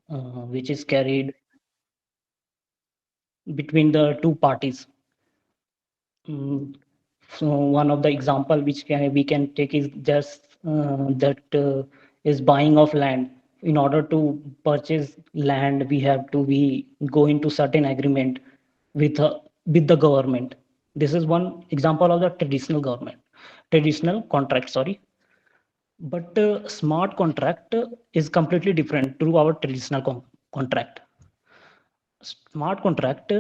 which is carried between the two parties. Mm, so one of the example which we can take is just that is buying of land. In order to purchase land, we have to be go into certain agreement with with the government. This is one example of the traditional contract. Sorry, but smart contract is completely different to our traditional contract. Smart contract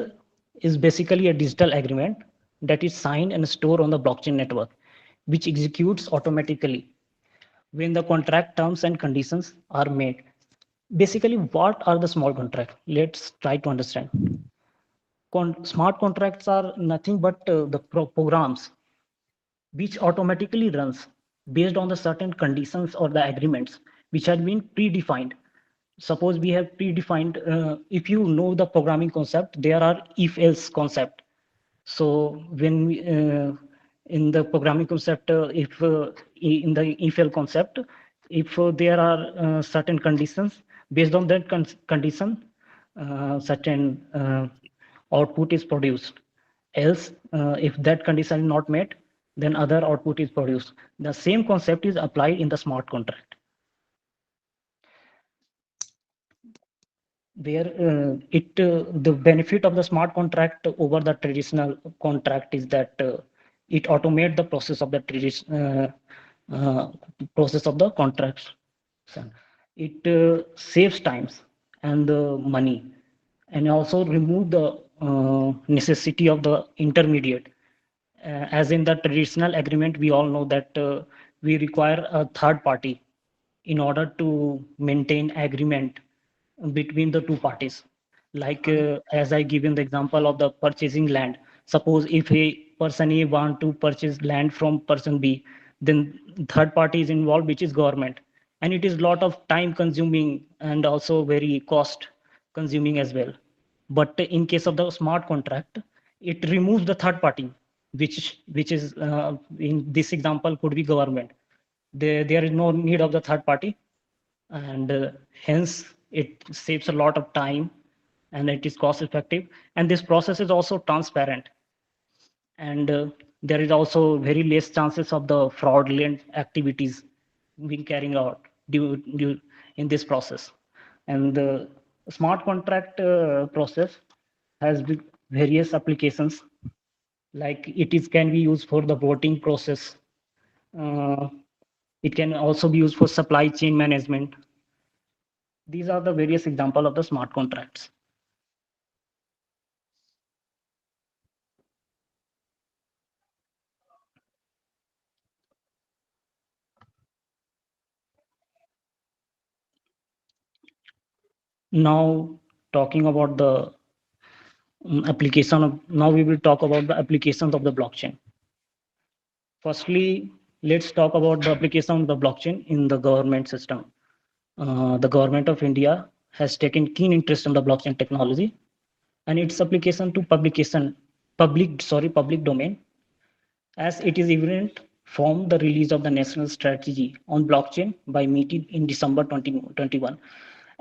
is basically a digital agreement that is signed and stored on the blockchain network, which executes automatically when the contract terms and conditions are met. Basically, what are the small contracts? Let's try to understand. Smart contracts are nothing but the programs which automatically runs based on the certain conditions or the agreements which have been predefined. Suppose we have predefined, if you know the programming concept, there are if else concept. So when we, in the programming concept, if in the if else concept, if there are certain conditions, based on that condition, certain output is produced. Else, if that condition is not met, then other output is produced. The same concept is applied in the smart contract, where the benefit of the smart contract over the traditional contract is that it automates the process of the uh, process of the contracts. It saves times and money, and also remove the necessity of the intermediate. As in the traditional agreement, we all know that we require a third party in order to maintain agreement between the two parties. Like as I given the example of the purchasing land. Suppose if a person A want to purchase land from person B, then third party is involved, which is government, and it is lot of time consuming and also very cost consuming as well. But in case of the smart contract, it removes the third party, which is in this example could be government. There is no need of the third party, and hence it saves a lot of time, and it is cost effective, and this process is also transparent, and there is also very less chances of the fraudulent activities being carried out in this process. And the smart contract process has various applications, like it is can be used for the voting process. uh, it can also be used for supply chain management. These are the various example of the smart contracts. Now, talking about the application of, now we will talk about the applications of the blockchain. Firstly, let's talk about the application of the blockchain in the government system. The government of India has taken keen interest in the blockchain technology and its application to public domain, as it is evident from the release of the national strategy on blockchain by MITI in December 2021.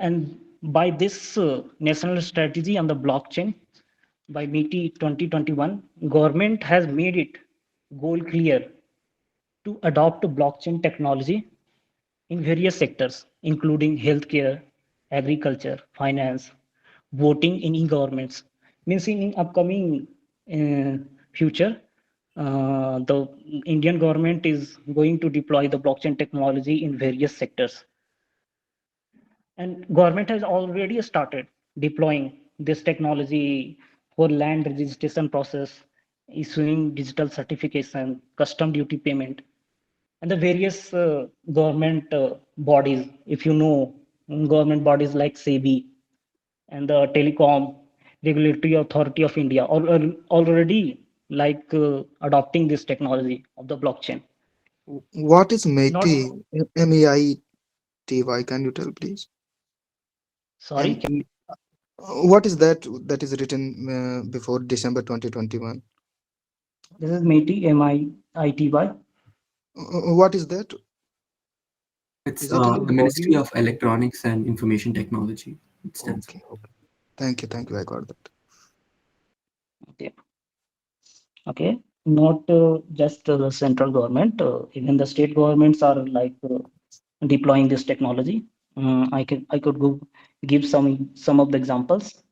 And by this national strategy on the blockchain by MITI 2021, government has made it goal clear to adopt blockchain technology in various sectors, including healthcare, agriculture, finance, voting in e-governments. Means in upcoming uh, future, the Indian government is going to deploy the blockchain technology in various sectors. And government has already started deploying this technology for land registration process, issuing digital certification, custom duty payment, and the various government bodies. If you know, government bodies like SEBI and the Telecom Regulatory Authority of India already like adopting this technology of the blockchain. What is Not MEITY? MEITY? Can you tell, please? sorry, And what is that that is written before December 2021? this is MITI, MIITY. What is that? It's Is it any the Ministry body? of Electronics and Information Technology. Okay, okay. Thank you, thank you. I got that. Okay. Okay. Not just the central government, even the state governments are like deploying this technology. I could give some of the examples.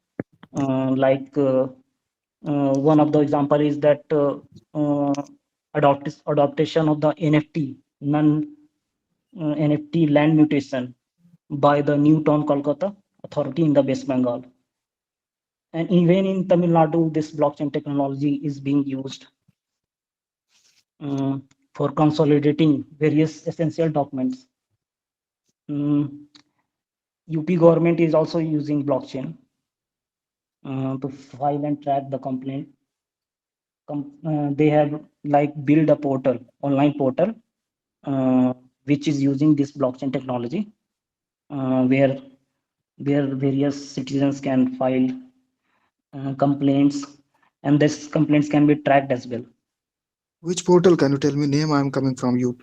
Like one of the example is that adoption of the NFT, non NFT land mutation by the New Town Kolkata authority in the West Bengal. And even in Tamil Nadu, this blockchain technology is being used uh, for consolidating various essential documents. UP government is also using blockchain to file and track the complaint. They have like build a portal, online portal, uh, which is using this blockchain technology, where various citizens can file complaints, and this complaints can be tracked as well. Which portal can you tell me name? I'm coming from UP.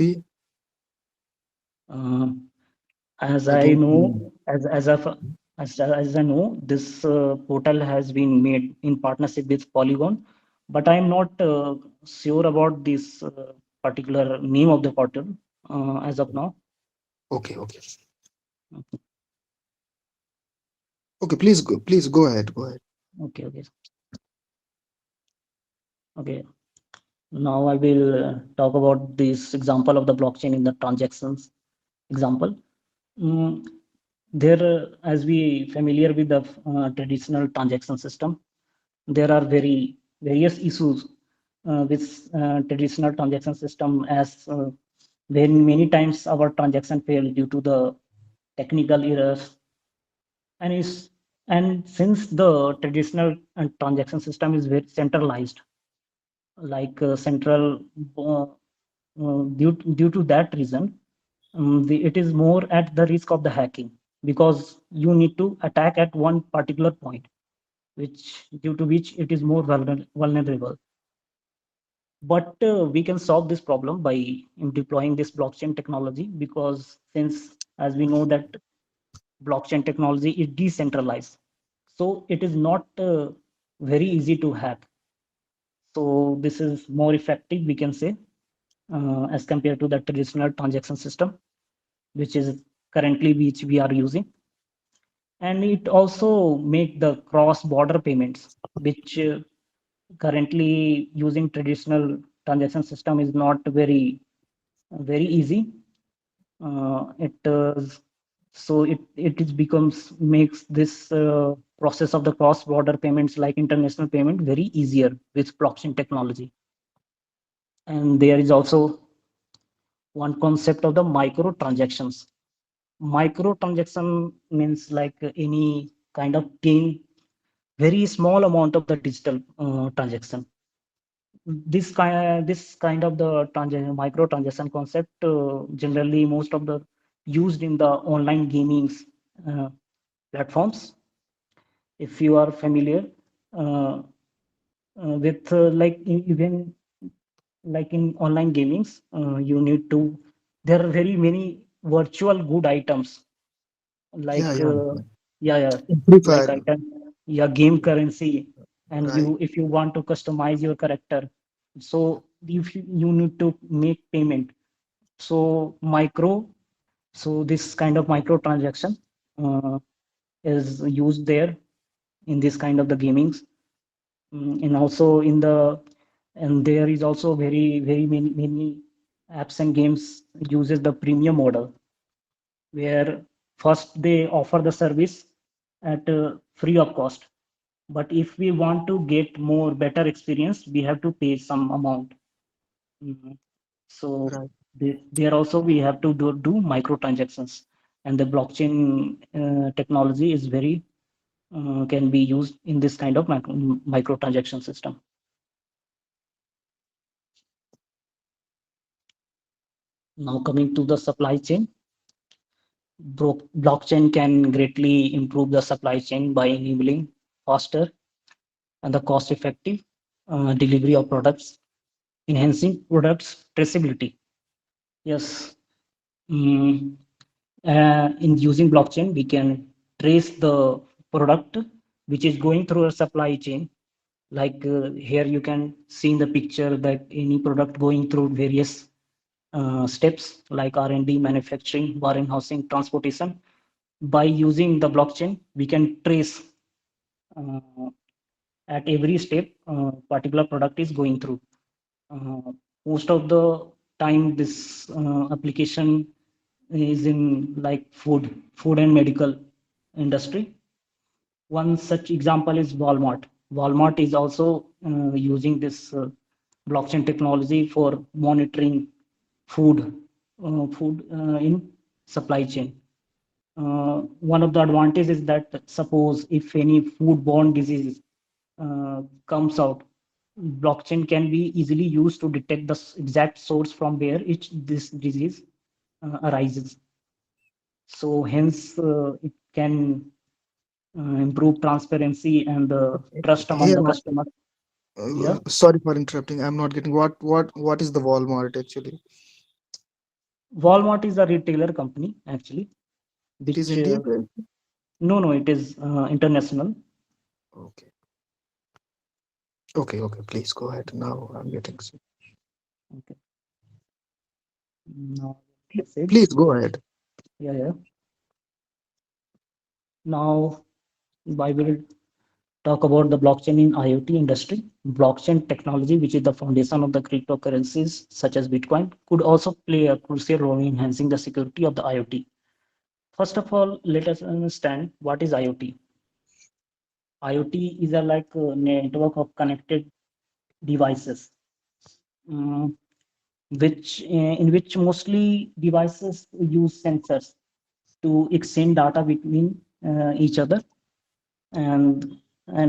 Uh, as I I don't know, know. as I know, this portal has been made in partnership with Polygon, but I am not sure about this particular name of the portal as of now. Okay, okay. Okay, please go ahead. Go ahead. Okay, okay, okay. Now I will talk about this example of the blockchain in the transactions example. Mm, there, as we familiar with the traditional transaction system, there are various issues with traditional transaction system, as when many times our transaction fail due to the technical errors, and is and since the traditional transaction system is very centralized, like central uh, due to that reason, it is more at the risk of the hacking, because you need to attack at one particular point, which due to which it is more vulnerable. But we can solve this problem by deploying this blockchain technology, because since, as we know, that blockchain technology is decentralized, so it is not very easy to hack. So this is more effective, we can say, as compared to the traditional transaction system, which is currently which we are using. And it also make the cross border payments, which currently using traditional transaction system is not very easy. It so it is becomes makes this process of the cross border payments like international payment very easier with blockchain technology. And there is also one concept of the micro transactions. Micro transaction means like any kind of gain very small amount of the digital transaction. This kind of the micro transaction concept generally most of the used in the online gaming uh, platforms. If you are familiar uh, with even like in online gamings, you need to there are very many virtual good items, Yeah, like yeah, yeah. yeah, yeah, Free like Fire. item, yeah, game currency. And Right. you, if you want to customize your character, so if you need to make payment, so this kind of micro transaction uh, is used there in this kind of the gamings. And also in the and there is also very many apps and games uses the premium model, where first they offer the service at free of cost, but if we want to get more better experience, we have to pay some amount. Mhm. So Right. there also we have to do microtransactions, and the blockchain technology is very can be used in this kind of microtransaction system. Now coming to the supply chain, blockchain can greatly improve the supply chain by enabling faster and the cost-effective delivery of products, enhancing products traceability. Yes, in using blockchain, we can trace the product which is going through a supply chain. Like here you can see in the picture that any product going through various steps like R&D, manufacturing, warehousing, transportation. By using the blockchain, we can trace uh, at every step particular product is going through. Uh, Most of the time, this application is in like food and medical industry. One such example is Walmart. Walmart is also using this blockchain technology for monitoring food in supply chain. One of the advantages is that suppose if any foodborne disease comes out, blockchain can be easily used to detect the exact source from where each this disease arises. So hence it can improve transparency and trust among Here, the customers. Yeah, sorry for interrupting. I'm not getting what is the Walmart actually? Walmart is a retailer company actually, It is which India based? no, it is international. Okay. Okay, okay. Please go ahead. Now I'm getting. Okay. Now, message. Please go ahead. Yeah, yeah. Now, I will talk about the blockchain in IoT industry. Blockchain technology, which is the foundation of the cryptocurrencies such as Bitcoin, could also play a crucial role in enhancing the security of the IoT. First of all, let us understand what is IoT. IoT is a like a network of connected devices, um, which in which mostly devices use sensors to exchange data between each other and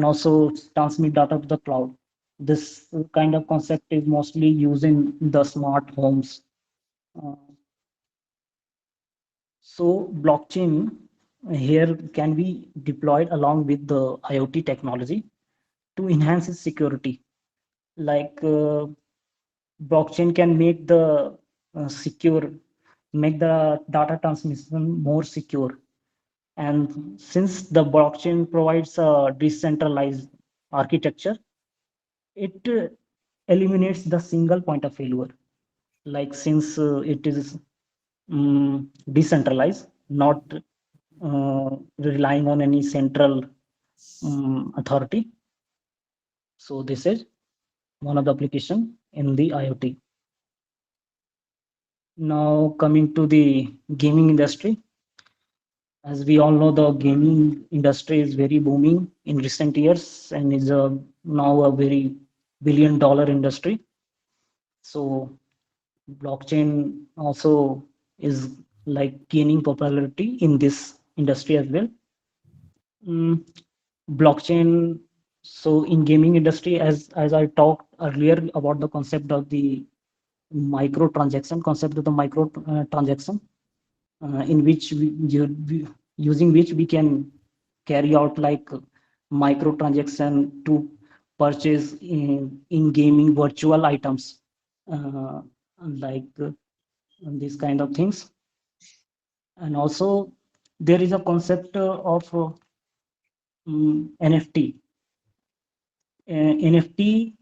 also transmit data to the cloud. This kind of concept is mostly used in the smart homes. Uh, so blockchain here can be deployed along with the IoT technology to enhance its security. Like blockchain can make the secure, make the data transmission more secure. And since the blockchain provides a decentralized architecture, it eliminates the single point of failure. Like since it is decentralized, not relying on any central authority. So this is one of the application in the IoT. Now coming to the gaming industry, as we all know, the gaming industry is very booming in recent years and is now a very billion-dollar industry. So blockchain also is like gaining popularity in this industry as well. Mm, Blockchain. So in gaming industry, as I talked earlier about the concept of the micro transaction, concept of the micro transaction, in which using which we can carry out like micro transaction to purchase in gaming virtual items, uh, like these kind of things. And also there is a concept of NFT. NFT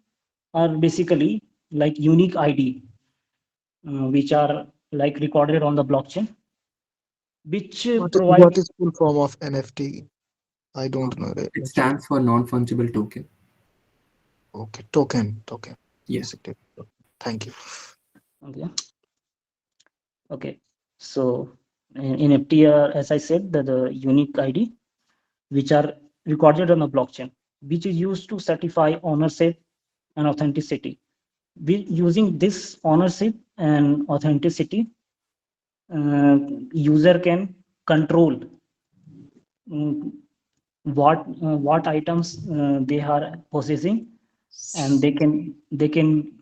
are basically like unique ID, which are like recorded on the blockchain, which What provide. is full form of NFT? I don't know that It actually. stands for non-fungible token. Okay, token, Yeah. basically. Thank you. Okay, okay. So NFT are, as I said, the unique ID which are recorded on a blockchain, which is used to certify ownership and authenticity. Using this ownership and authenticity, user can control mm, what items they are possessing, and they can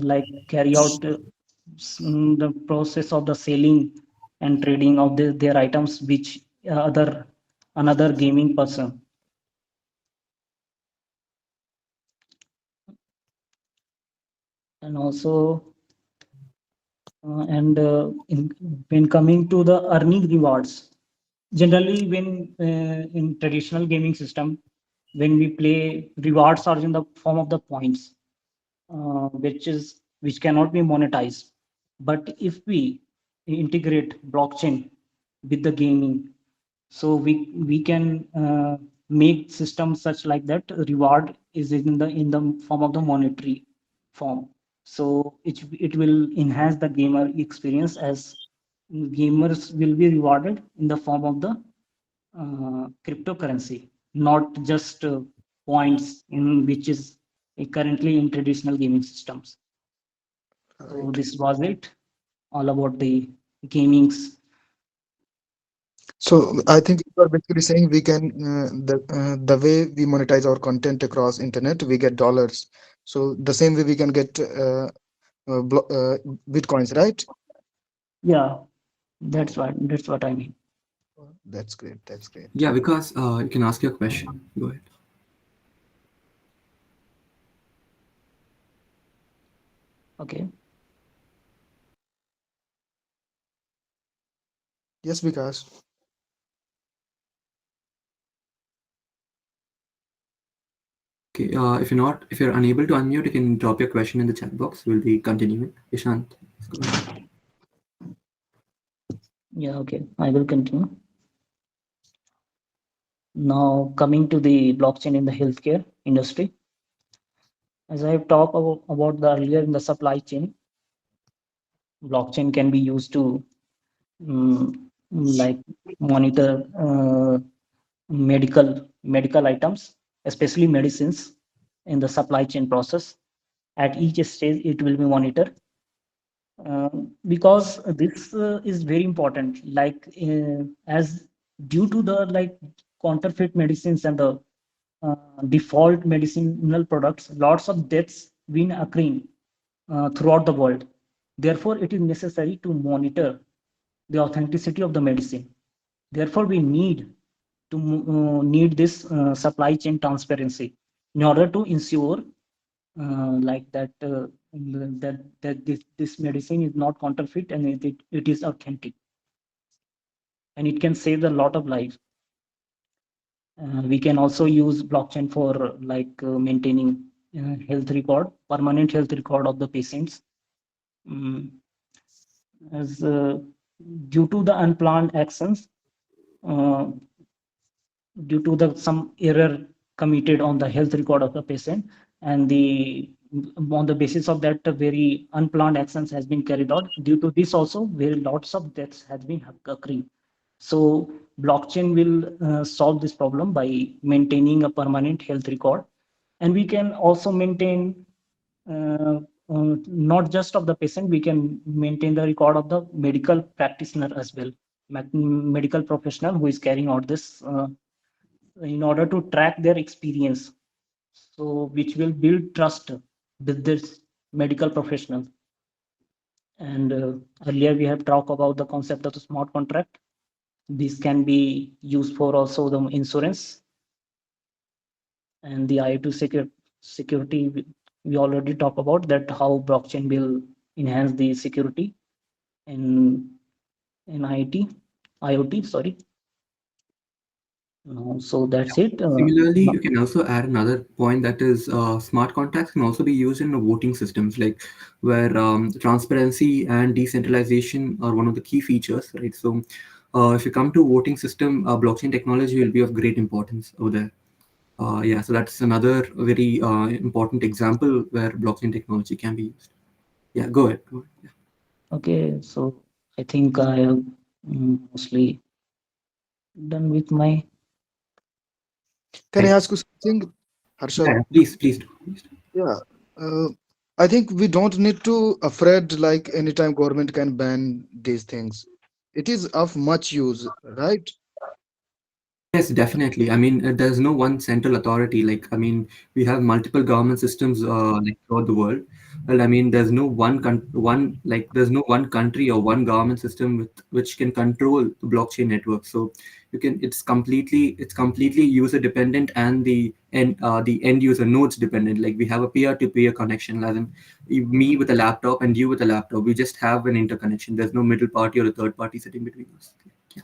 like carry out the process of the selling and trading of their items which other another gaming person. And also and when coming to the earning rewards, Generally, when in traditional gaming system, when we play, rewards are in the form of the points, which cannot be monetized. But if we integrate blockchain with the gaming, so we can make systems such like that reward is in the form of the monetary form. So it will enhance the gamer experience, as gamers will be rewarded in the form of the cryptocurrency, not just points in which is currently in traditional gaming systems. So Right. this was it, all about the gamings. So I think you are basically saying we can the way we monetize our content across internet, we get dollars. So the same way we can get bitcoins, right? Yeah, that's what I mean. That's great. That's great. Yeah, because you can ask your question. Go ahead. Okay. Yes, because Okay, if you're unable to unmute, you can drop your question in the chat box. We'll be continuing. Ishant, let's go ahead. Yeah, okay, I will continue. Now coming to the blockchain in the healthcare industry, as I have talked about the earlier in the supply chain, blockchain can be used to mm, like monitor medical items, especially medicines, in the supply chain process. At each stage, it will be monitored, because this is very important. Like as due to the like counterfeit medicines and the uh, default medicinal products, lots of deaths been occurring throughout the world. Therefore, it is necessary to monitor the authenticity of the medicine. Therefore, we need this supply chain transparency in order to ensure like that this medicine is not counterfeit, and it is authentic, and it can save a lot of lives. We can also use blockchain for maintaining permanent health record of the patients. Mm, as due to the unplanned actions, uh, due to the some error committed on the health record of the patient, and the on the basis of that, very unplanned actions has been carried out. Due to this also, very lots of deaths has been occurring. So blockchain will solve this problem by maintaining a permanent health record. And we can also maintain uh, not just of the patient, we can maintain the record of the medical practitioner as well, medical professional who is carrying out this, in order to track their experience, so which will build trust with this medical professional. And earlier we have talked about the concept of the smart contract. This can be used for also the insurance and the IoT security. We already talked about that, how blockchain will enhance the security in IoT, sorry. So that's it. Similarly, you can also add another point, that is smart contracts can also be used in the voting systems, like where transparency and decentralization are one of the key features, right? So, if you come to voting system, blockchain technology will be of great importance over there. Yeah, so that's another very important example where blockchain technology can be used. Yeah, go ahead. Go ahead. Okay, so I think I have mostly done with my. can I Right. ask you something, Harshad? Yeah, please, please do. Please do. Yeah. Uh, I think we don't need to afraid like anytime government can ban these things. It is of much use, right? Yes, definitely. I mean, there's no one central authority. Like, I mean, we have multiple government systems like throughout the world. Well, I mean, there's no there's no one country or one government system which can control the blockchain network. So it's completely user dependent, and the end user nodes dependent. Like, we have a peer-to-peer connection, as in me with a laptop and you with a laptop. We just have an interconnection. There's no middle party or a third party sitting between us. Yeah.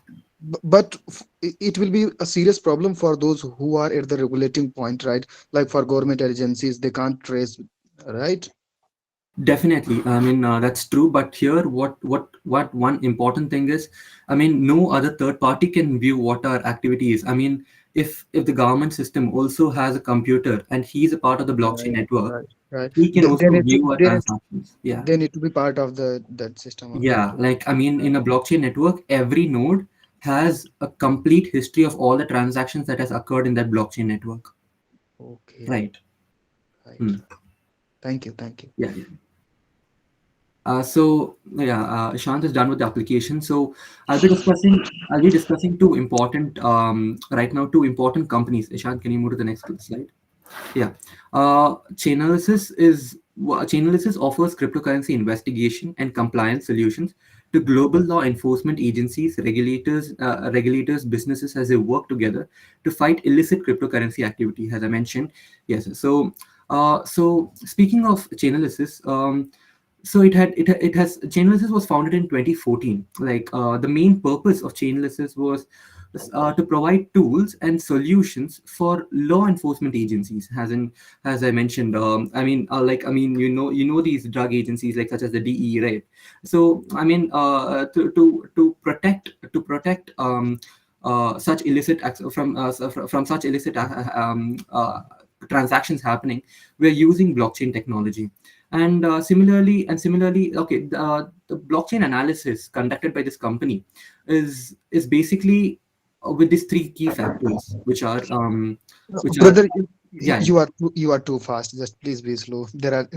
It will be a serious problem for those who are at the regulating point, right? Like for government agencies, they can't trace, right? Definitely. I mean, that's true. But here, what one important thing is, I mean, no other third party can view what our activity is. I mean, if the government system also has a computer and he's a part of the blockchain Right, network, right, right. he can They also need to view our transactions. Yeah, they need to be part of the that system only. yeah. Like, I mean, in a blockchain network, every node has a complete history of all the transactions that has occurred in that blockchain network. Okay, Right. right. Hmm. Thank you, thank you. Yeah. Yeah. So yeah, Shant is done with the application. So I'll be discussing two important right now two important companies. Shant, can you move to the next slide? Yeah. Chainalysis offers cryptocurrency investigation and compliance solutions to global law enforcement agencies, regulators, businesses as they work together to fight illicit cryptocurrency activity. As I mentioned, yes. So speaking of Chainalysis, so it has Chainalysis was founded in 2014. Like the main purpose of Chainalysis was to provide tools and solutions for law enforcement agencies. As I mentioned, you know these drug agencies like such as the DE, right? So I mean, to protect such illicit from such illicit transactions happening, we're using blockchain technology. And similarly, okay, the blockchain analysis conducted by this company is basically with these three key factors, which are Brother, yeah. you are too fast. Just please be slow. There are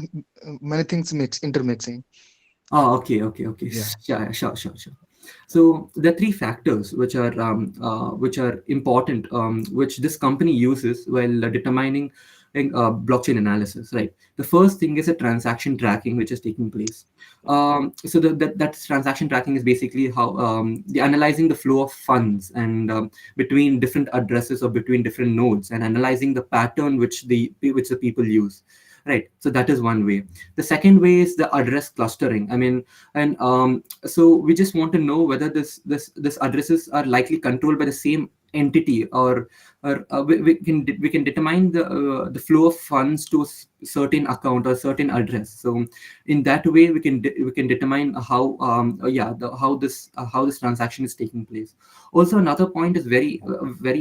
many things intermixing. Oh, okay. Yeah. Sure. So the three factors which are important, which this company uses while determining blockchain analysis, right? The first thing is a transaction tracking, which is taking place. So that transaction tracking is basically how the analyzing the flow of funds and between different addresses or between different nodes and analyzing the pattern which the people use. Right. So that is one way. The second way is the address clustering. I mean, and so we just want to know whether this addresses are likely controlled by the same entity, or we can determine the flow of funds to a certain account or certain address. So in that way we can determine how how this transaction is taking place. Also, another point is very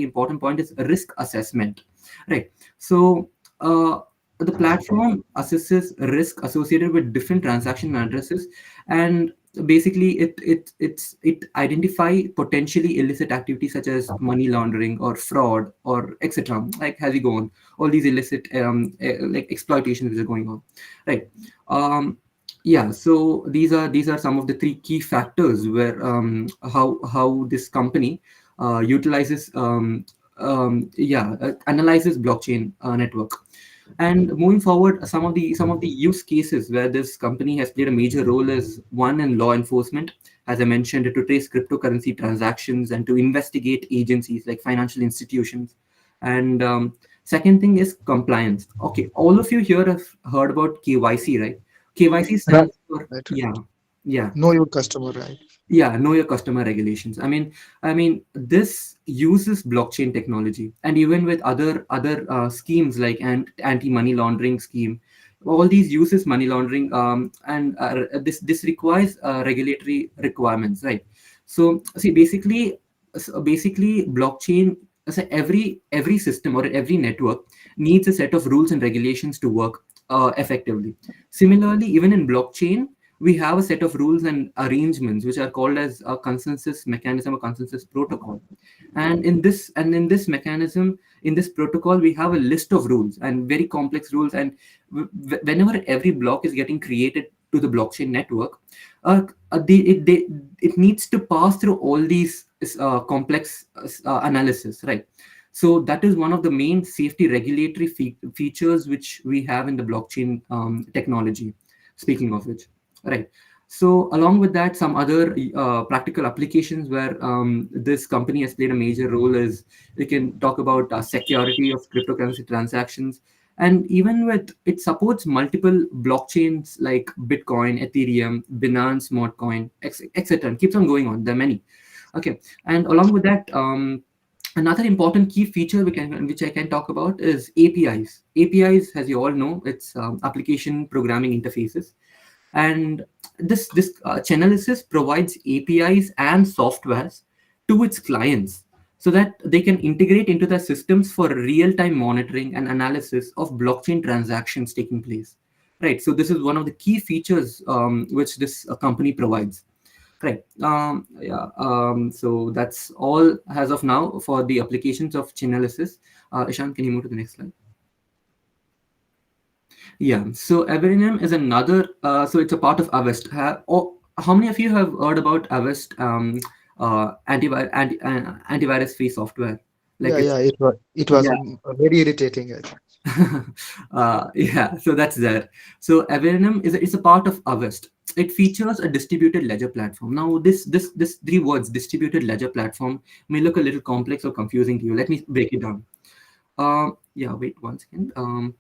important point is risk assessment, right? So the platform assesses risk associated with different transaction addresses, and basically it identify potentially illicit activities such as money laundering or fraud or etc. Like as we go on, all these illicit like exploitations which are going on, right? um yeah, so these are some of the three key factors where how this company utilizes analyzes blockchain network. And moving forward, some of the use cases where this company has played a major role is one in law enforcement, as I mentioned, to trace cryptocurrency transactions and to investigate agencies like financial institutions. And second thing is compliance. Okay, all of you here have heard about KYC, right? KYC Right, stands for right, right. yeah, Know your customer, right? yeah, know your customer regulations. I mean this uses blockchain technology, and even with other schemes like anti money laundering scheme, all these uses money laundering, and this requires regulatory requirements, right? So see, basically blockchain, so every system or every network needs a set of rules and regulations to work effectively. Similarly, even in blockchain, we have a set of rules and arrangements which are called as a consensus mechanism or consensus protocol. And in this mechanism, in this protocol, we have a list of rules and very complex rules. And whenever every block is getting created to the blockchain network, it needs to pass through all these complex analysis, right? So that is one of the main safety regulatory features which we have in the blockchain technology, speaking of which. Right. So along with that, some other practical applications where this company has played a major role is we can talk about security of cryptocurrency transactions. And even with it supports multiple blockchains like Bitcoin, Ethereum, Binance Smart Coin, etc. Keeps on going on. There are many. Okay, and along with that, another important key feature which I can talk about is APIs. APIs, as you all know, it's application programming interfaces, and this Chainalysis provides APIs and softwares to its clients so that they can integrate into their systems for real-time monitoring and analysis of blockchain transactions taking place. Right. So this is one of the key features which this company provides. Correct. Yeah. So that's all as of now for the applications of Chainalysis. Ishan, can you move to the next slide? Yeah. So Everinium is another. So it's a part of Avest. How many of you have heard about Avest antivirus free software? Like Yeah, it's yeah, it was yeah. very irritating, I think. Yeah, so that's there. So Averum is a part of Avest. It features a distributed ledger platform. Now, this three words, distributed ledger platform, may look a little complex or confusing to you. Let me break it down. Yeah, wait one second. I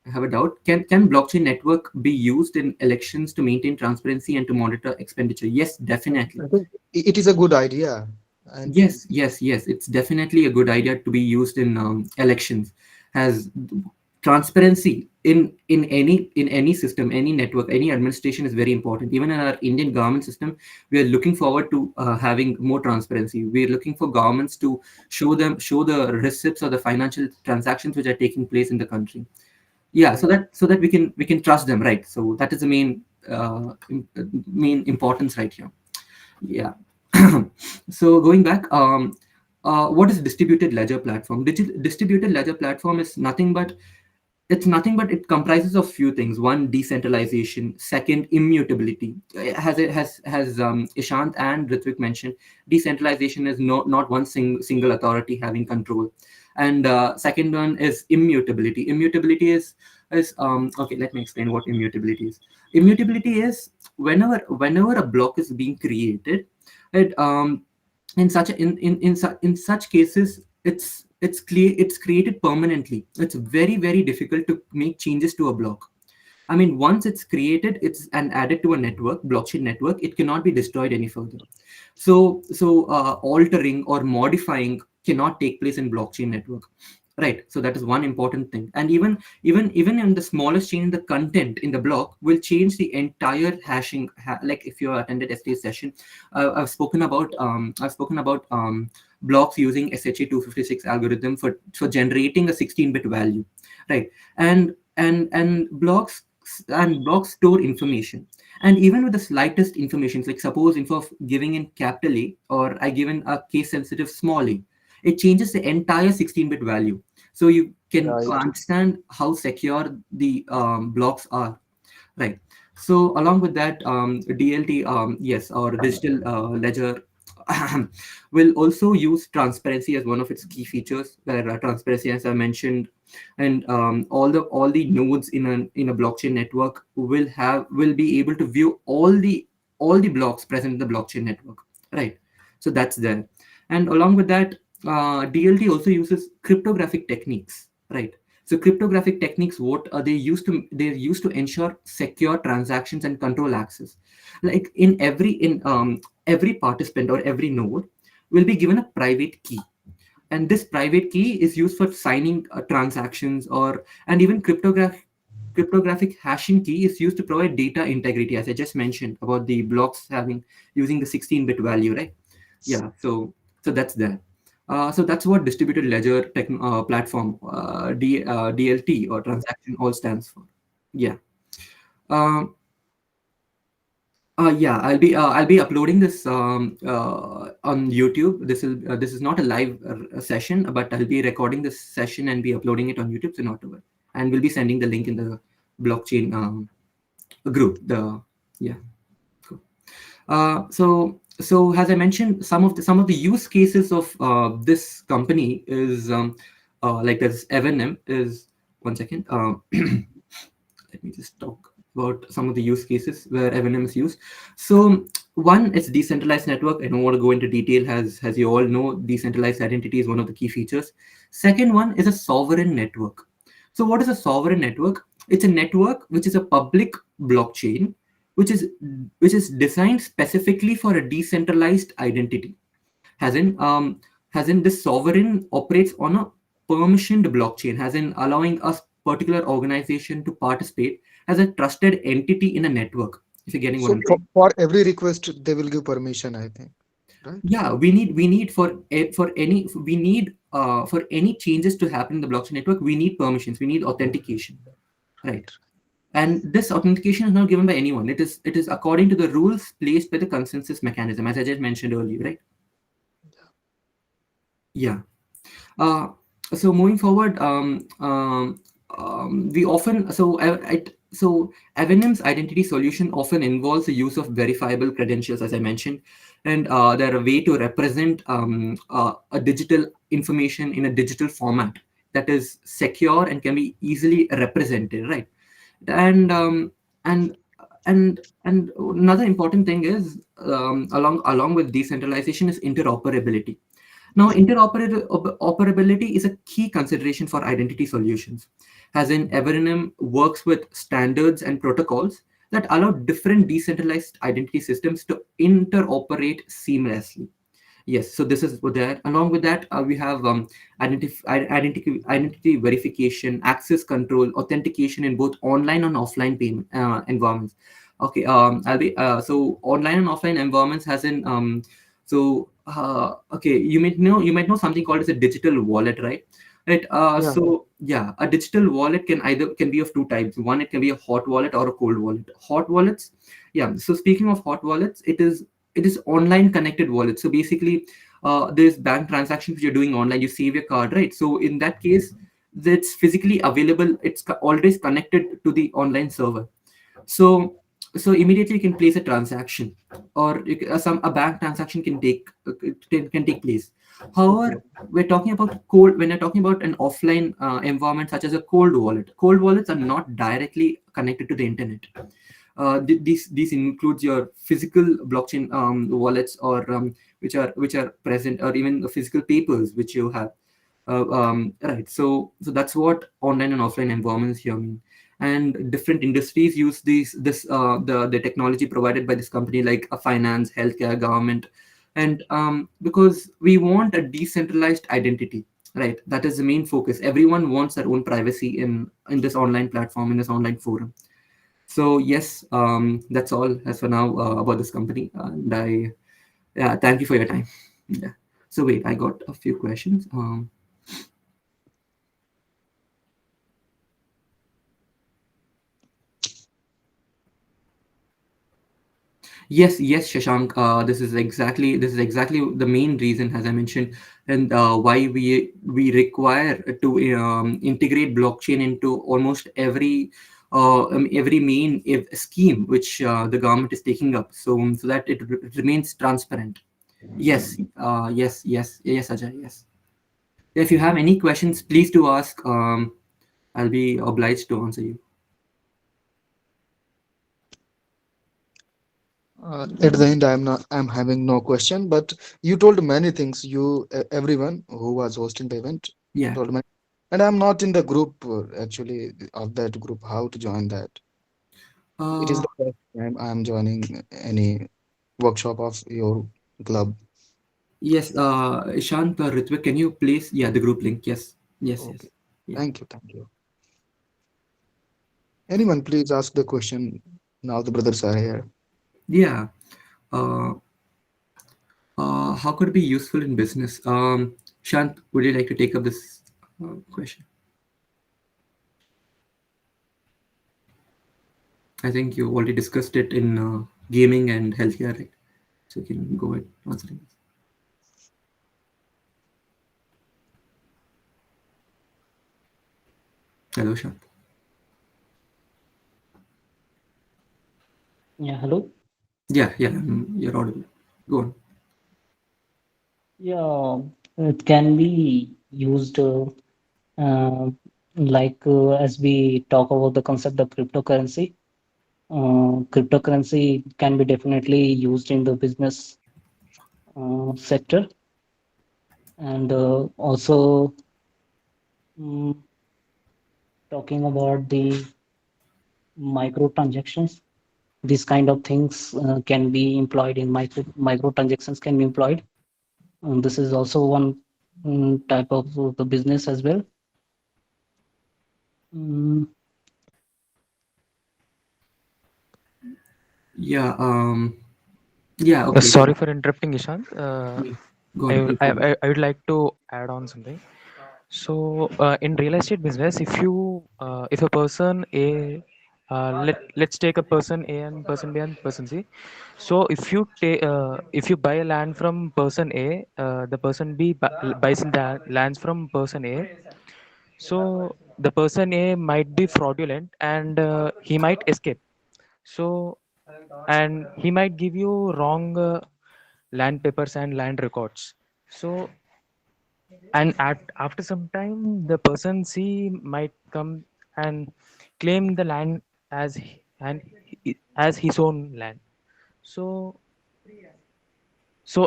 have a doubt. Can blockchain network be used in elections to maintain transparency and to monitor expenditure? Yes, definitely. I think it is a good idea. And Yes. It's definitely a good idea to be used in elections. Has transparency in any system, any network, any administration is very important. Even in our Indian government system, we are looking forward to having more transparency. We are looking for governments to show the receipts or the financial transactions which are taking place in the country. Yeah, right. so that we can trust them, right? So that is the main importance right here. Yeah. So going back, what is distributed ledger platform? Distributed ledger platform is nothing but it comprises of few things. One, decentralization. Second, immutability. Has Ishant and Ritvik mentioned, decentralization is not one single authority having control. And second one is immutability. Immutability is okay. Let me explain what immutability is. Immutability is whenever a block is being created, it in such cases it's created permanently. It's very difficult to make changes to a block. I mean, once it's created, it's and added to a network, blockchain network, it cannot be destroyed any further. So altering or modifying cannot take place in blockchain network, right? So that is one important thing. And even in the smallest change in the content in the block will change the entire hashing. Like if you attended yesterday's session, I've spoken about blocks using SHA-256 algorithm for generating a 16-bit value, right? And blocks store information. And even with the slightest information, like suppose instead of giving in capital A, or I given a case sensitive small a, it changes the entire 16-bit value. So you can Right. understand how secure the blocks are, right? So along with that, DLT, yes, or digital ledger will also use transparency as one of its key features, where transparency, as I mentioned, and all the nodes in a blockchain network will be able to view all the blocks present in the blockchain network, right? So that's there. And along with that, DLT also uses cryptographic techniques, right? So cryptographic techniques, what are they used to? They're used to ensure secure transactions and control access. Like in every participant or every node will be given a private key, and this private key is used for signing transactions, or and even cryptographic hashing key is used to provide data integrity, as I just mentioned about the blocks having using the 16-bit value, right? Yeah, so that's there. So that's what distributed ledger platform, DLT, or transaction, all stands for. Yeah. Um, yeah, I'll be uploading this on YouTube. This is not a live session, but I'll be recording this session and be uploading it on YouTube soon afterward, and we'll be sending the link in the blockchain group. Yeah, cool. So as I mentioned, some of the use cases of this company is like this Evernym is, one second. Let me just talk about some of the use cases where Evernym is used. So one, it's decentralized network. I don't want to go into detail, as you all know, decentralized identity is one of the key features. Second one is a sovereign network. So what is a sovereign network? It's a network which is a public blockchain, which is designed specifically for a decentralized identity. Has in this sovereign operates on a permissioned blockchain, has in allowing a particular organization to participate as a trusted entity in a network. If you're getting what So I'm saying. for every request, they will give permission, I think, right? Yeah, we need for any we need for any changes to happen in the blockchain network, we need permissions, we need authentication, right? Right. And this authentication is not given by anyone. It is according to the rules placed by the consensus mechanism, as I just mentioned earlier, right? Yeah. Uh, so moving forward, we often so Avenem's identity solution often involves the use of verifiable credentials, as I mentioned, and they're a way to represent a digital information in a digital format that is secure and can be easily represented, right? And and and another important thing is, along with decentralization, is interoperability. Now, interoperability is a key consideration for identity solutions, as in Evernym works with standards and protocols that allow different decentralized identity systems to interoperate seamlessly. Yes, so this is what there. Along with that, we have identity verification, access control, authentication in both online and offline payment environments. Okay, so online and offline environments has in okay, you might know something called as a digital wallet, right? Right. Yeah. So yeah, a digital wallet can be of two types. One, it can be a hot wallet or a cold wallet. Hot wallets, yeah. So speaking of hot wallets, it is online connected wallet. So basically, there's bank transactions which you're doing online. You save your card, right? So in that case, that's physically available. It's always connected to the online server. So so immediately you can place a transaction, or a bank transaction can take place. However, when you're talking about an offline environment such as a cold wallet, cold wallets are not directly connected to the internet. These includes your physical blockchain wallets, or which are present, or even the physical papers which you have. Right. So that's what online and offline environments here mean. And different industries use the technology provided by this company, like finance, healthcare, government, and because we want a decentralized identity, right? That is the main focus. Everyone wants their own privacy in this online platform, in this online forum. So yes, that's all as for now about this company. And yeah, thank you for your time. Yeah. So wait, I got a few questions. Yes, Shashank. This is exactly the main reason, as I mentioned, and why we require to integrate blockchain into almost every main scheme which the government is taking up, so that it remains transparent. Yes, yes, Ajay. Yes. If you have any questions, please do ask. I'll be obliged to answer you. At the end, I'm having no question, but you told many things. Everyone who was hosting the event Yeah. told me, and I'm not in the group actually of that group. How to join that? It is Uh, the first time I'm joining any workshop of your club. Yes, Ishant or Ritvik, can you please? Yeah, the group link. Yes, yes, yes. Okay, Yeah, thank you, thank you. Anyone, please ask the question. Now the brothers are here. yeah. Uh, how could it be useful in business? Shant, would you like to take up this question? I think you already discussed it in gaming and healthcare, right? So you can go ahead answering this. Hello, Shant. Yeah, hello. Yeah, yeah, you're audible. Go on. Yeah, it can be used uh, as we talk about the concept of cryptocurrency. Cryptocurrency can be definitely used in the business sector, and also mm, talking about the microtransactions. These kind of things can be employed in microtransactions can be employed. This is also one type of the business as well. Mm, Yeah. Yeah. Okay. Sorry for interrupting, Ishant. Yeah. Go on. No problem. I would like to add on something. So, in real estate business, if a person A, let's take a person A and person B and person C. So, if you buy a land from person A, the person B buys in the lands from person A. So, the person A might be fraudulent and he might escape. So, and he might give you wrong land papers and land records. So, and after some time the person C might come and claim the land as his own land. So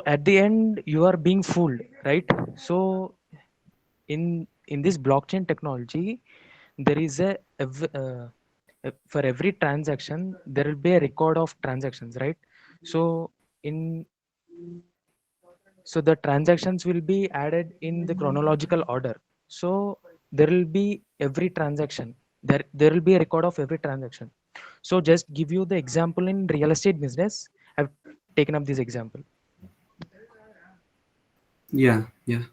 at the end you are being fooled, right? So in this blockchain technology there is for every transaction there will be a record of transactions, right? So in so the transactions will be added in the chronological order. So there will be every transaction, there will be a record of every transaction. So just give you the example in real estate business, I've taken up this example. Yeah. Yeah.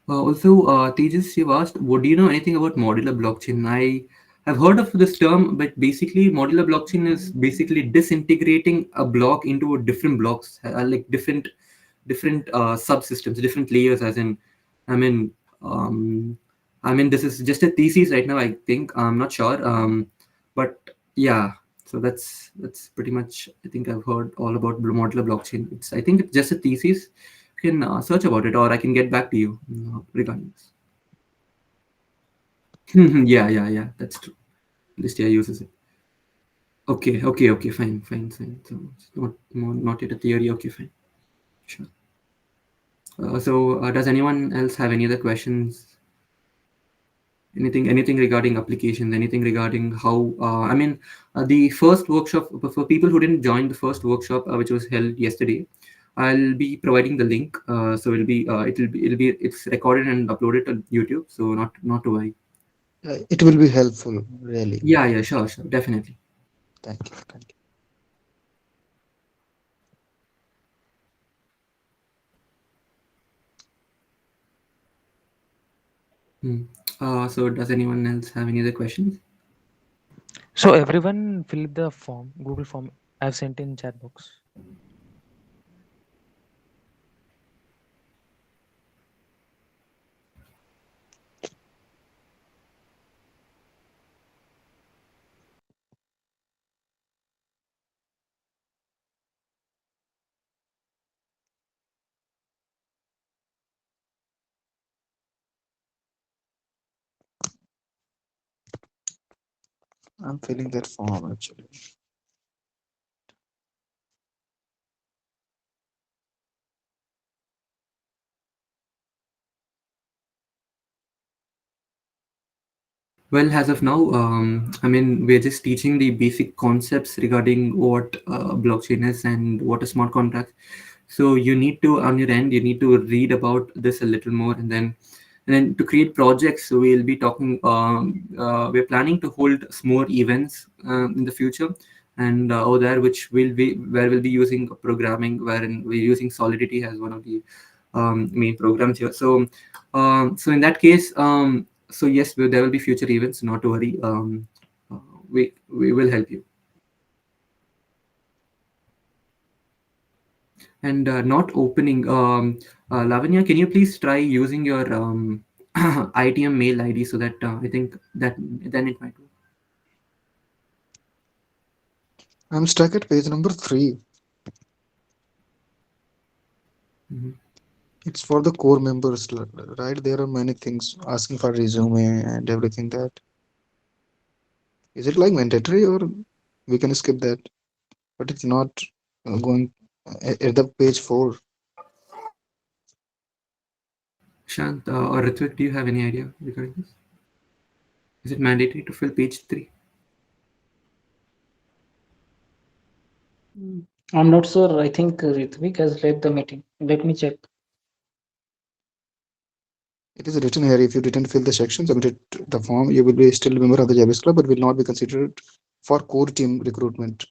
Also, Tejas, you've asked, what do you know anything about modular blockchain? I have heard of this term, but basically, modular blockchain is basically disintegrating a block into different blocks, like different subsystems, different layers. As in, I mean, um, this is just a thesis right now. I think I'm not sure, but yeah. So that's pretty much. I think I've heard all about modular blockchain. I think it's just a thesis. You can search about it, or I can get back to you regarding this. Yeah, yeah, yeah. That's true. This year uses it. Okay, okay, okay. Fine, fine, fine. So it's not yet a theory. Okay, fine. Sure. So, does anyone else have any other questions? Anything regarding applications? Anything regarding how? The first workshop for people who didn't join the first workshop, which was held yesterday. I'll be providing the link. So it's recorded and uploaded to YouTube. So not to worry. It will be helpful, really. Yeah, yeah, sure, sure, definitely. Thank you. Thank you. Hmm. So does anyone else have any other questions? So everyone fill the form, Google form I've sent in chat box. I'm filling that form actually. Well, as of now, we're just teaching the basic concepts regarding what blockchain is and what a smart contract. So you need to, on your end, you need to read about this a little more, and then to create projects. So we'll be talking. We're planning to hold some more events in the future, and over there, which will be where we'll be using programming, wherein we're using Solidity as one of the main programs here. So in that case, so yes, there will be future events. Not to worry. Uh, we will help you. And not opening. Lavanya, can you please try using your ITM mail ID so that I think that then it might work. I'm stuck at page number 3. Mhm. It's for the core members, right? There are many things asking for resume and everything that. Is it like mandatory or we can skip that? But it's not going at the page 4. Shant or Ritvik, do you have any idea regarding this? Is it mandatory to fill page 3? I'm not sure. I think Ritvik has led the meeting. Let me check. It is written here, if you didn't fill the section, submit the form, you will be still a member of the JBS club, but will not be considered for core team recruitment.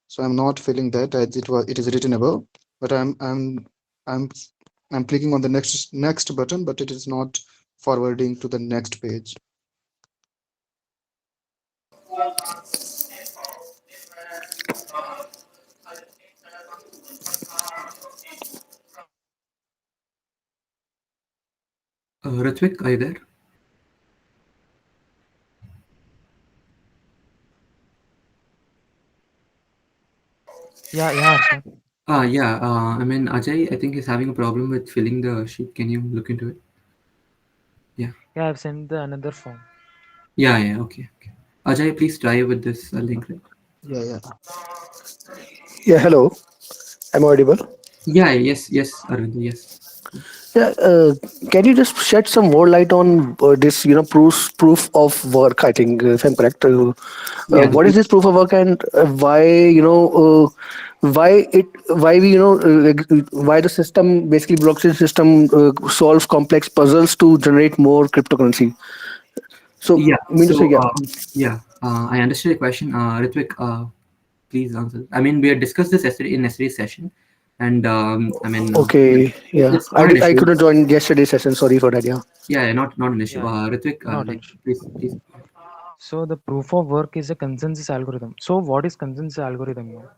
So I'm not filling that as it is written above, but I'm I'm clicking on the next button, but it is not forwarding to the next page. Ritvik, are you there? Yeah, Harsha. Yeah. I mean, Ajay, I think he's having a problem with filling the sheet. Can you look into it? Yeah. Yeah, I've sent the another form. Yeah. Yeah. Okay. Okay. Ajay, please try with this link, right? Yeah, yeah. Yeah, hello. I'm audible. Yeah. Yes. Yes, Arvind. Yes. Yeah, can you just shed some more light on this, proof of work? I think, if I'm correct, Yeah. what is this proof of work, and why, why we, why the system, basically blockchain system, solve complex puzzles to generate more cryptocurrency. So, Yeah. mean to say, yeah. Yeah. I understood the question. Ritvik, please answer. I mean, we had discussed this yesterday in yesterday's session, and Okay, yeah. it's not an I issue. couldn't join yesterday's session. Sorry for that. Yeah. Yeah. Yeah, not an issue. Yeah, Ritvik, not an like, issue. please. So the proof of work is a consensus algorithm. So what is consensus algorithm now?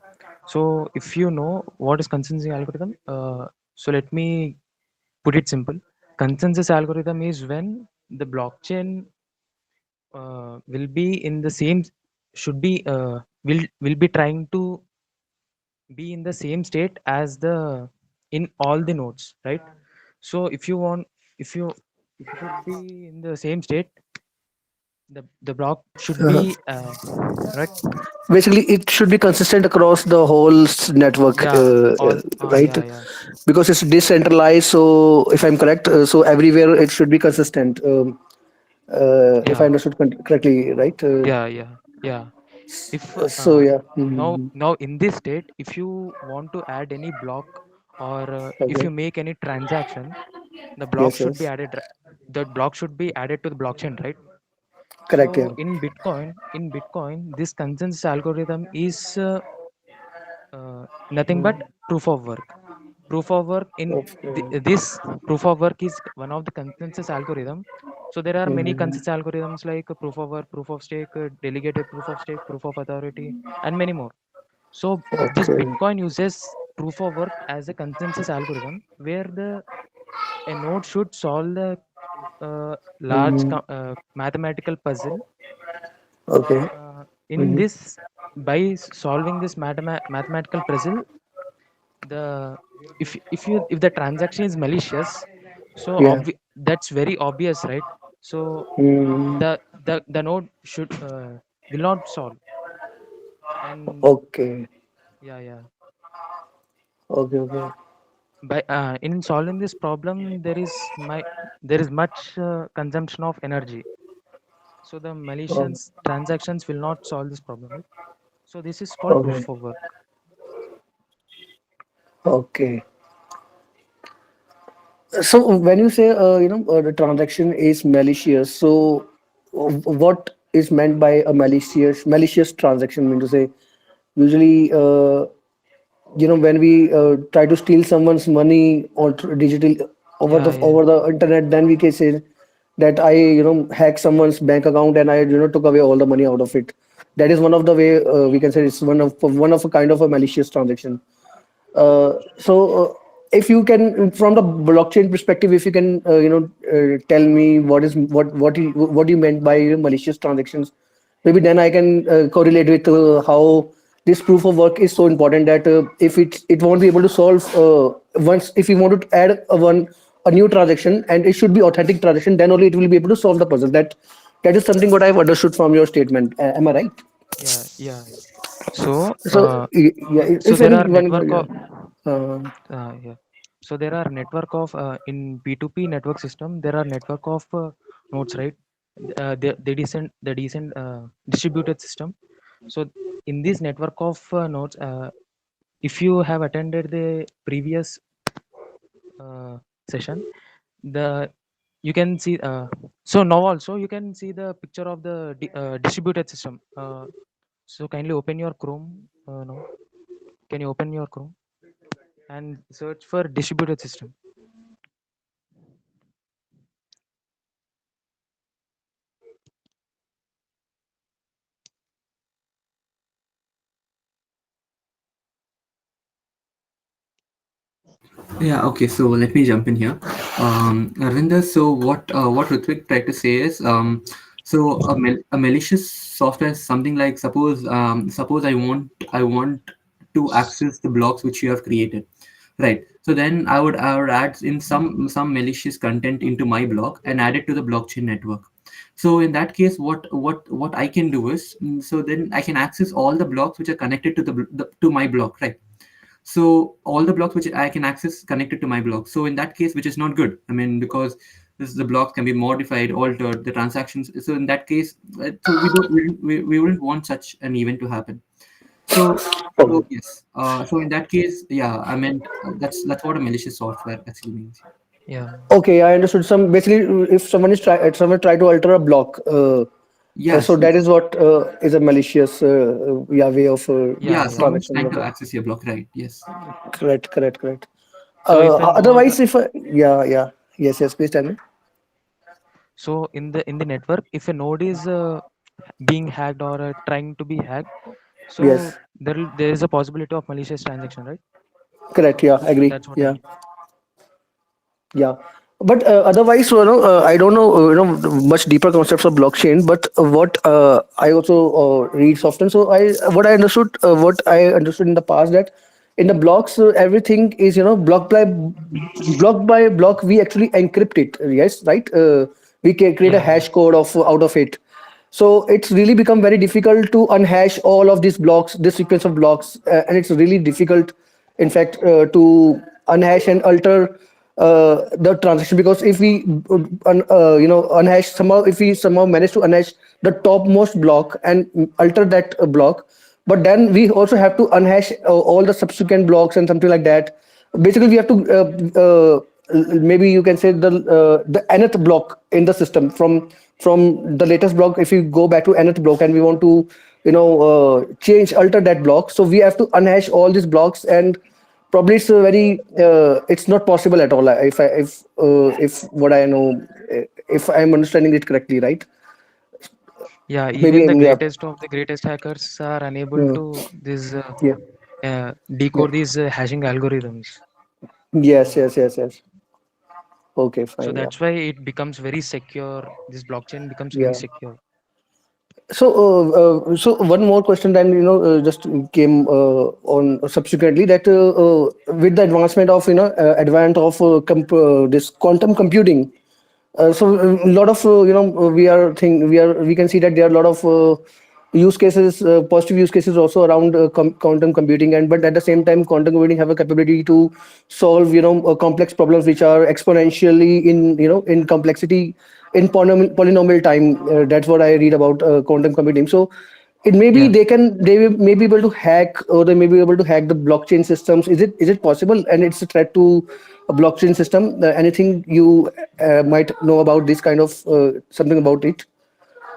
So if you know what is consensus algorithm, so let me put it simple. Consensus algorithm is when the blockchain will be in the same, should be will be trying to be in the same state as the in all the nodes, right? So if you want, if you if you should be in the same state, the block should Uh-huh. be right. Basically, it should be consistent across the whole network, Yeah, all right? yeah. Because it's decentralized. So, if I'm correct, so everywhere it should be consistent. If I Yeah, understood correctly, right? yeah. If So yeah. now in this state, if you want to add any block, or if Okay. you make any transaction, the block Yes. should be Yes. added. The block should be added to the blockchain, right? Correct. So Yeah. in Bitcoin, this consensus algorithm is nothing but proof of work. Proof of work in Okay. this proof of work is one of the consensus algorithm. So there are many Mhm. consensus algorithms like proof of work, proof of stake, delegated proof of stake, proof of authority, and many more. So this Okay. Bitcoin uses proof of work as a consensus algorithm where the a node should solve the large Mhm. mathematical puzzle. Okay. In Mhm. this, by solving this mathematical puzzle, the if the transaction is malicious, so Yeah. that's very obvious, right? So Mm. the node should will not solve. And Okay. yeah. Okay. Okay. By in solving this problem, there is much consumption of energy. So the Oh, malicious transactions will not solve this problem, right? So this is called okay. proof of work. Okay. So when you say, the transaction is malicious, so what is meant by a malicious transaction? Mean to say, usually, when we try to steal someone's money or digital Yeah. over the internet, then we can say that I, hack someone's bank account and I, took away all the money out of it. That is one of the way, we can say it's one of a kind of a malicious transaction. So, if you can, from the blockchain perspective, if you can, tell me what you meant by malicious transactions, maybe then I can correlate with how this proof of work is so important that if it won't be able to solve once, if you want to add a new transaction and it should be authentic transaction, then only it will be able to solve the puzzle. That is something what I've understood from your statement. Am I right? Yeah. So So yeah, so if there are anyone, network yeah. of Uh, yeah. So there are network of in P2P network system. There are network of nodes, right? The decent distributed system. So in this network of nodes, if you have attended the previous session, the you can see so now also you can see the picture of the distributed system. So kindly open your Chrome now. Can you open your Chrome and search for distributed system? Yeah, okay, so let me jump in here. Arvinder, so what Ritwik tried to say is, a malicious software is something like, suppose I want to access the blocks which you have created, right? So then I would add in some malicious content into my block and add it to the blockchain network. So in that case, what I can do is, so then I can access all the blocks which are connected to to my block, right? So all the blocks which I can access connected to my block. So in that case, which is not good. I mean, because the blocks can be modified, altered, the transactions. So in that case, so we wouldn't want such an event to happen. So so yes. So in that case, yeah, I meant that's what a malicious software actually means. Yeah, Okay, I understood. Some basically, if someone try to alter a block, so Yes, that is yes. what is a malicious yeah, way of Yeah, yeah, yeah. someone's transaction. trying to Okay. access your block, right? Yes. Correct, correct, correct. So if a node, Otherwise, if yeah, yeah, yes, yes, please tell me. so in the network, if a node is being hacked or trying to be hacked, so Yes, there is a possibility of malicious transaction, right? correct. Yeah, agree. That's what I Yeah. mean. Yeah, but otherwise, I don't know, much deeper concepts of blockchain. But what I also read often. So what I understood in the past, that in the blocks, everything is block by block. We actually encrypt it. Yes, right. We can create a Yeah, yeah, hash code of out of it. So it's really become very difficult to unhash all of these blocks, this sequence of blocks, and it's really difficult, in fact, to unhash and alter the transaction, because if we unhash somehow, if we somehow manage to unhash the topmost block and alter that block, but then we also have to unhash all the subsequent blocks and something like that. Basically, we have to maybe you can say the nth block in the system, from the latest block. If you go back to nth block and we want to change alter that block, so we have to unhash all these blocks, and probably it's a very it's not possible at all, if what I know, if I'm understanding it correctly, right? yeah. Maybe, Even the yeah. greatest of the greatest hackers are unable Hmm. to this Yeah, yeah. decode these hashing algorithms. Yes, yes, yes, yes. Okay, So fine. Yeah, that's why it becomes very secure. This blockchain becomes very yeah. secure. So, so one more question then, just came on subsequently, that with the advancement of, advent of this quantum computing, so a lot of we can see that there are a lot of use cases, positive use cases also around quantum computing, and but at the same time, quantum computing have a capability to solve complex problems which are exponentially in complexity in polynomial time. That's what I read about quantum computing. So it may be Yeah, may be able to hack, or they may be able to hack the blockchain systems. Is it possible, and it's a threat to a blockchain system? Anything you might know about this kind of something about it?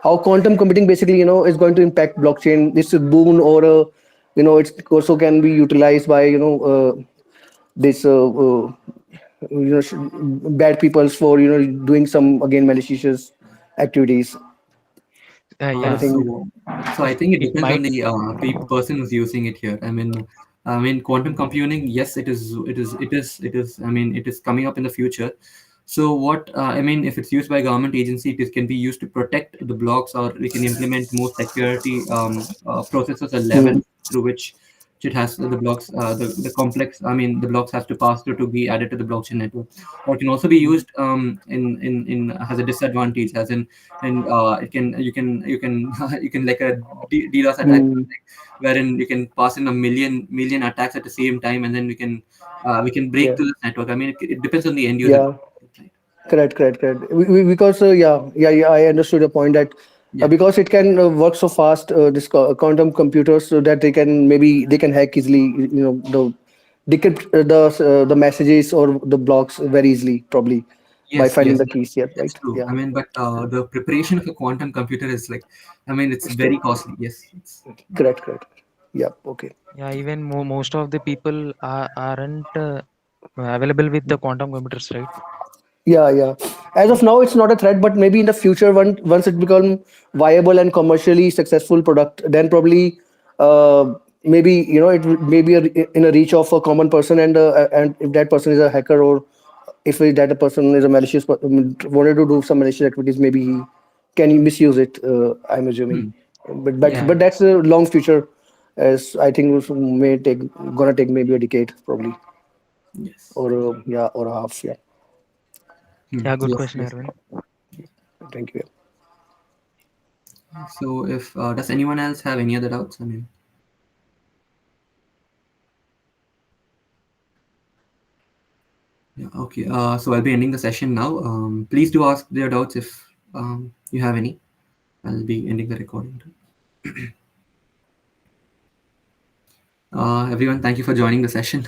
How quantum computing basically is going to impact blockchain? This is a boon, or it also can be utilized by this bad peoples for doing some, again, malicious activities. yeah. Anything? So I think it It depends on might. the person who's using it here. I mean, quantum computing. Yes, it is. I mean, it is coming up in the future. So what I mean, if it's used by government agency, it can be used to protect the blocks, or we can implement more security processes or Hmm. levels through which it has the blocks, the complex. I mean, the blocks have to pass through to be added to the blockchain network. Or it can also be used in has a disadvantage, as in, and it can you can you can like a DDoS attack, Hmm. wherein you can pass in a million attacks at the same time, and then we can break Yeah. through the network. I mean, it depends on the end user. Yeah. Right. Correct, correct, correct. Because yeah, yeah, yeah, I understood your point that Yeah. because it can work so fast, this quantum computers, so that they can hack easily, the decrypt the messages or the blocks very easily, probably. by Yes, finding yes, the keys here, that's right? true. Yeah. I mean, but the preparation of a quantum computer is like, I mean, it's It's very costly. Yes, it's, correct, correct. Yeah. Okay. Yeah, even most of the people aren't available with the quantum computers, right? Yeah, yeah. As of now, it's not a threat, but maybe in the future, once it become viable and commercially successful product, then probably, maybe it may be in a reach of a common person, and if that person is a hacker, or if that a person is a wanted to do some malicious activities, maybe he can misuse it. I'm assuming, hmm, Yeah, but that's a long future, as I think it may take gonna take maybe a decade probably, yes, or yeah, or a half. Yeah. yeah. Good yes, question, yes. Arvind. Thank you. So, if does anyone else have any other doubts? I mean, yeah, okay. So I'll be ending the session now. Please do ask your doubts if you have any. I'll be ending the recording. Everyone, thank you for joining the session.